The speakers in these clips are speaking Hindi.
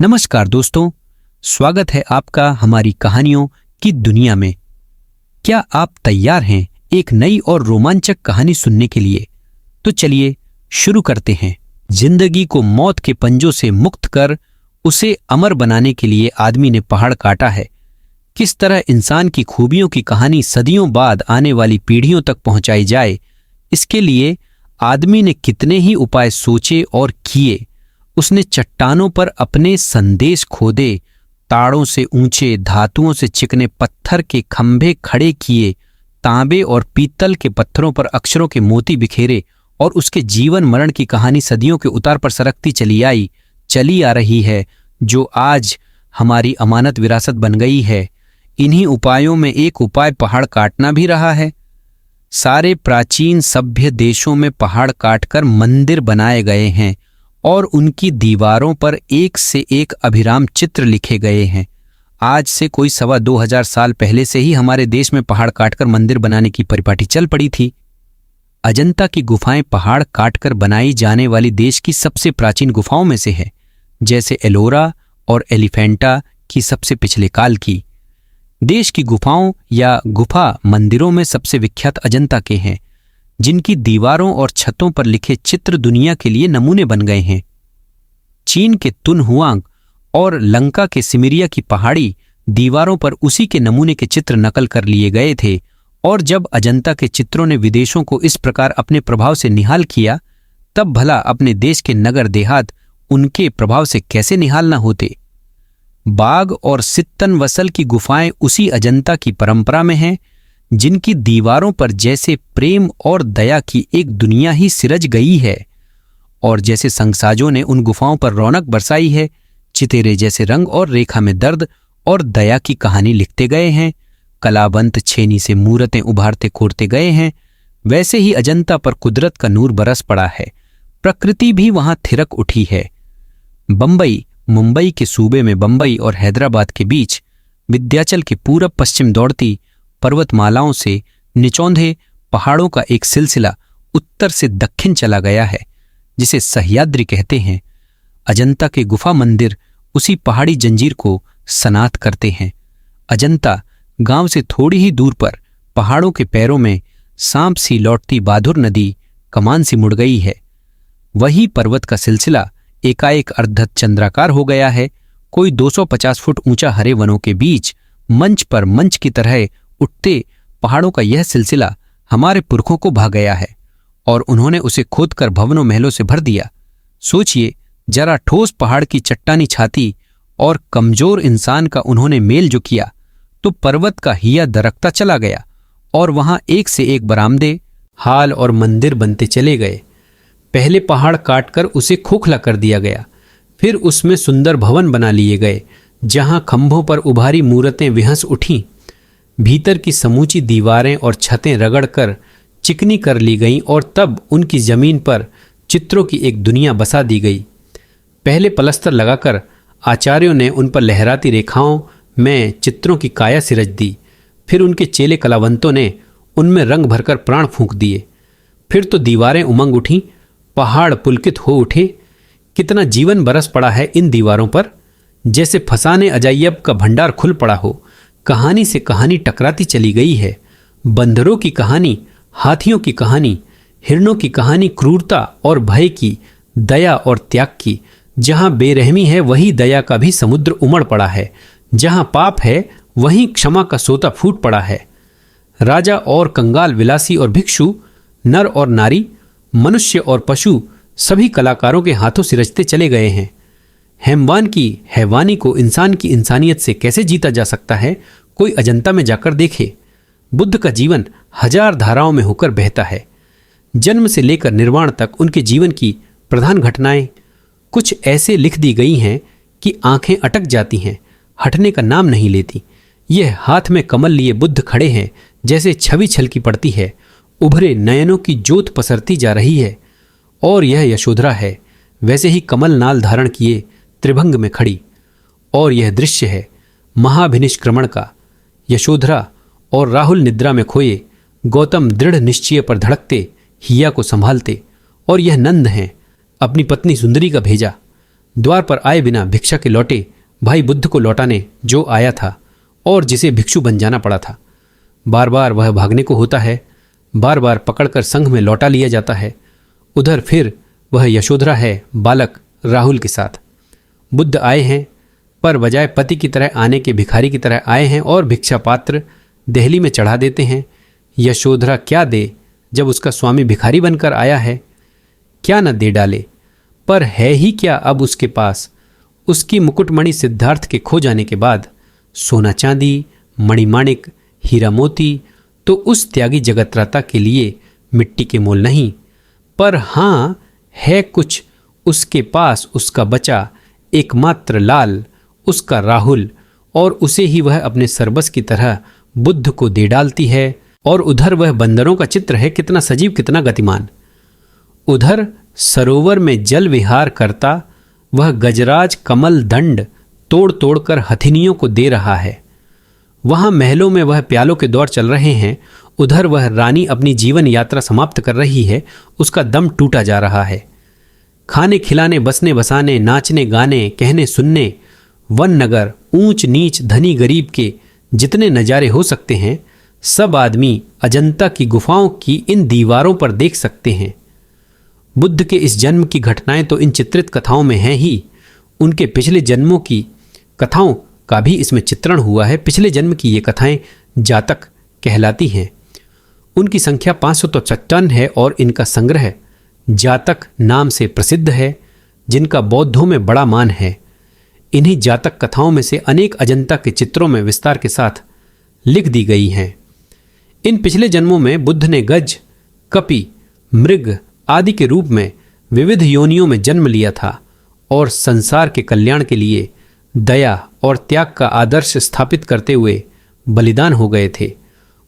नमस्कार दोस्तों, स्वागत है आपका हमारी कहानियों की दुनिया में। क्या आप तैयार हैं एक नई और रोमांचक कहानी सुनने के लिए? तो चलिए शुरू करते हैं। जिंदगी को मौत के पंजों से मुक्त कर उसे अमर बनाने के लिए आदमी ने पहाड़ काटा है। किस तरह इंसान की खूबियों की कहानी सदियों बाद आने वाली पीढ़ियों तक पहुंचाई जाए, इसके लिए आदमी ने कितने ही उपाय सोचे और किए। उसने चट्टानों पर अपने संदेश खोदे, ताड़ों से ऊंचे, धातुओं से चिकने पत्थर के खंभे खड़े किए, तांबे और पीतल के पत्थरों पर अक्षरों के मोती बिखेरे और उसके जीवन मरण की कहानी सदियों के उतार पर सरकती चली आ रही है, जो आज हमारी अमानत विरासत बन गई है। इन्हीं उपायों में एक उपाय पहाड़ काटना भी रहा है। सारे प्राचीन सभ्य देशों में पहाड़ काटकर मंदिर बनाए गए हैं और उनकी दीवारों पर एक से एक अभिराम चित्र लिखे गए हैं। आज से कोई 2,200 साल पहले से ही हमारे देश में पहाड़ काटकर मंदिर बनाने की परिपाटी चल पड़ी थी। अजंता की गुफाएं पहाड़ काटकर बनाई जाने वाली देश की सबसे प्राचीन गुफाओं में से है, जैसे एलोरा और एलिफेंटा की सबसे पिछले काल की। देश की गुफाओं या गुफा मंदिरों में सबसे विख्यात अजंता के हैं, जिनकी दीवारों और छतों पर लिखे चित्र दुनिया के लिए नमूने बन गए हैं। चीन के तुनहुआंग और लंका के सिमरिया की पहाड़ी दीवारों पर उसी के नमूने के चित्र नकल कर लिए गए थे, और जब अजंता के चित्रों ने विदेशों को इस प्रकार अपने प्रभाव से निहाल किया, तब भला अपने देश के नगर देहात उनके प्रभाव से कैसे निहाल न होते। बाग और सित्तन वसल की गुफाएं उसी अजंता की परंपरा में हैं, जिनकी दीवारों पर जैसे प्रेम और दया की एक दुनिया ही सिरज गई है, और जैसे संगसाजों ने उन गुफाओं पर रौनक बरसाई है, चितेरे जैसे रंग और रेखा में दर्द और दया की कहानी लिखते गए हैं, कलावंत छेनी से मूरतें उभारते कोरते गए हैं, वैसे ही अजंता पर कुदरत का नूर बरस पड़ा है। प्रकृति भी वहां थिरक उठी है। मुंबई के सूबे में बंबई और हैदराबाद के बीच विंध्याचल के पूरब पश्चिम दौड़ती पर्वतमालाओं से निचौंधे पहाड़ों का एक सिलसिला उत्तर से दक्षिण चला गया है, जिसे सह्याद्री कहते हैं। अजंता के गुफा मंदिर उसी पहाड़ी जंजीर को सनात करते हैं। अजंता गांव से थोड़ी ही दूर पर पहाड़ों के पैरों में सांप सी लौटती बाधुर नदी कमान सी मुड़ गई है। वही पर्वत का सिलसिला एकाएक अर्धचंद्राकार हो गया है। कोई 250 फुट ऊंचा हरे वनों के बीच मंच पर मंच की तरह उठते पहाड़ों का यह सिलसिला हमारे पुरखों को भा गया है, और उन्होंने उसे खोदकर भवनों महलों से भर दिया। सोचिए जरा, ठोस पहाड़ की चट्टानी छाती और कमजोर इंसान का उन्होंने मेल जो किया, तो पर्वत का हिया दरकता चला गया, और वहां एक से एक बरामदे, हाल और मंदिर बनते चले गए। पहले पहाड़ काटकर उसे खोखला कर दिया गया, फिर उसमें सुंदर भवन बना लिए गए, जहां खंभों पर उभारी मूरतें विहंस उठीं। भीतर की समूची दीवारें और छतें रगड़कर चिकनी कर ली गईं, और तब उनकी जमीन पर चित्रों की एक दुनिया बसा दी गई। पहले पलस्तर लगाकर आचार्यों ने उन पर लहराती रेखाओं में चित्रों की काया सिरज दी। फिर उनके चेले कलावंतों ने उनमें रंग भरकर प्राण फूंक दिए। फिर तो दीवारें उमंग उठीं, पहाड़ पुलकित हो उठे। कितना जीवन बरस पड़ा है इन दीवारों पर, जैसे फसाने अजायब का भंडार खुल पड़ा हो। कहानी से कहानी टकराती चली गई है। बंदरों की कहानी, हाथियों की कहानी, हिरणों की कहानी, क्रूरता और भय की, दया और त्याग की। जहां बेरहमी है वहीं दया का भी समुद्र उमड़ पड़ा है। जहां पाप है वहीं क्षमा का सोता फूट पड़ा है। राजा और कंगाल, विलासी और भिक्षु, नर और नारी, मनुष्य और पशु, सभी कलाकारों के हाथों सिरजते चले गए हैं। हैवान की हैवानी को इंसान की इंसानियत से कैसे जीता जा सकता है, कोई अजंता में जाकर देखे। बुद्ध का जीवन 1000 धाराओं में होकर बहता है। जन्म से लेकर निर्वाण तक उनके जीवन की प्रधान घटनाएं कुछ ऐसे लिख दी गई हैं कि आंखें अटक जाती हैं, हटने का नाम नहीं लेती। यह हाथ में कमल लिए बुद्ध खड़े हैं, जैसे छवि छलकी पड़ती है, उभरे नयनों की ज्योत पसरती जा रही है। और यह यशोधरा है, वैसे ही कमल नाल धारण किए त्रिभंग में खड़ी। और यह दृश्य है महाभिनिष्क्रमण का। यशोधरा और राहुल निद्रा में खोए, गौतम दृढ़ निश्चय पर धड़कते हिया को संभालते, और यह नंद हैं, अपनी पत्नी सुंदरी का भेजा। द्वार पर आए बिना भिक्षा के लौटे भाई बुद्ध को लौटाने जो आया था और जिसे भिक्षु बन जाना पड़ा था। बार बार वह भागने को होता है, बार बार पकड़कर संघ में लौटा लिया जाता है। उधर फिर वह यशोधरा है बालक राहुल के साथ। बुद्ध आए हैं, पर बजाय पति की तरह आने के भिखारी की तरह आए हैं और भिक्षा पात्र देहली में चढ़ा देते हैं। यशोधरा क्या दे जब उसका स्वामी भिखारी बनकर आया है? क्या न दे डाले, पर है ही क्या अब उसके पास? उसकी मुकुटमणि सिद्धार्थ के खो जाने के बाद सोना चांदी, मणिमाणिक, हीरा मोती तो उस त्यागी जगतराता के लिए मिट्टी के मोल नहीं, पर हाँ है कुछ उसके पास उसका बचा एकमात्र लाल, उसका राहुल, और उसे ही वह अपने सरबस की तरह बुद्ध को दे डालती है। और उधर वह बंदरों का चित्र है, कितना सजीव, कितना गतिमान। उधर सरोवर में जल विहार करता वह गजराज कमल दंड तोड़ तोड़कर हथिनियों को दे रहा है। वहां महलों में वह प्यालों के दौर चल रहे हैं। उधर वह रानी अपनी जीवन यात्रा समाप्त कर रही है, उसका दम टूटा जा रहा है। खाने खिलाने, बसने बसाने, नाचने गाने, कहने सुनने, वन नगर, ऊंच नीच, धनी गरीब के जितने नज़ारे हो सकते हैं सब आदमी अजंता की गुफाओं की इन दीवारों पर देख सकते हैं। बुद्ध के इस जन्म की घटनाएं तो इन चित्रित कथाओं में हैं ही, उनके पिछले जन्मों की कथाओं का भी इसमें चित्रण हुआ है। पिछले जन्म की ये कथाएं जातक कहलाती हैं। उनकी संख्या 555 है और इनका संग्रह जातक नाम से प्रसिद्ध है, जिनका बौद्धों में बड़ा मान है। इन्हीं जातक कथाओं में से अनेक अजंता के चित्रों में विस्तार के साथ लिख दी गई हैं। इन पिछले जन्मों में बुद्ध ने गज, कपि, मृग आदि के रूप में विविध योनियों में जन्म लिया था और संसार के कल्याण के लिए दया और त्याग का आदर्श स्थापित करते हुए बलिदान हो गए थे।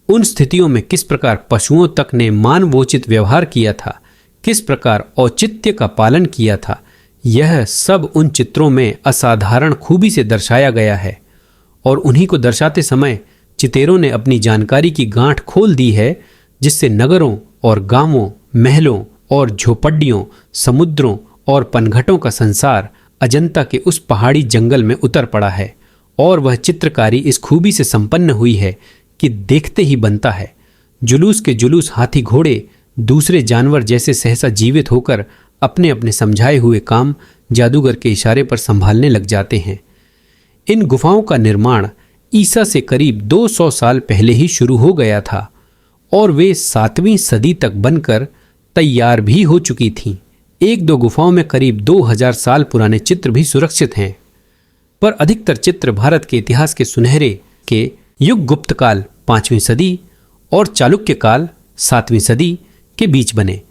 उन स्थितियों में किस प्रकार पशुओं तक ने मानवोचित व्यवहार किया था, किस प्रकार औचित्य का पालन किया था, यह सब उन चित्रों में असाधारण खूबी से दर्शाया गया है। और उन्हीं को दर्शाते समय चितेरों ने अपनी जानकारी की गांठ खोल दी है, जिससे नगरों और गांवों, महलों और झोपड़ियों, समुद्रों और पनघटों का संसार अजंता के उस पहाड़ी जंगल में उतर पड़ा है। और वह चित्रकारी इस खूबी से संपन्न हुई है कि देखते ही बनता है। जुलूस के जुलूस हाथी घोड़े दूसरे जानवर जैसे सहसा जीवित होकर अपने अपने समझाए हुए काम जादूगर के इशारे पर संभालने लग जाते हैं। इन गुफाओं का निर्माण ईसा से करीब 200 साल पहले ही शुरू हो गया था और वे 7वीं सदी तक बनकर तैयार भी हो चुकी थीं। एक दो गुफाओं में करीब 2000 साल पुराने चित्र भी सुरक्षित हैं, पर अधिकतर चित्र भारत के इतिहास के सुनहरे के युग गुप्त काल 5वीं सदी और चालुक्य काल 7वीं सदी के बीच बने।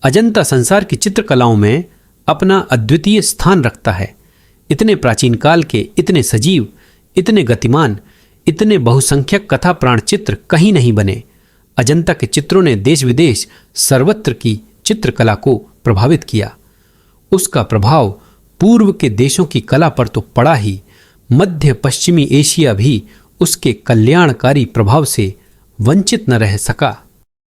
अजंता संसार की चित्रकलाओं में अपना अद्वितीय स्थान रखता है। इतने प्राचीन काल के इतने सजीव, इतने गतिमान, इतने बहुसंख्यक कथा प्राण चित्र कहीं नहीं बने। अजंता के चित्रों ने देश विदेश सर्वत्र की चित्रकला को प्रभावित किया। उसका प्रभाव पूर्व के देशों की कला पर तो पड़ा ही, मध्य पश्चिमी एशिया भी उसके कल्याणकारी प्रभाव से वंचित न रह सका।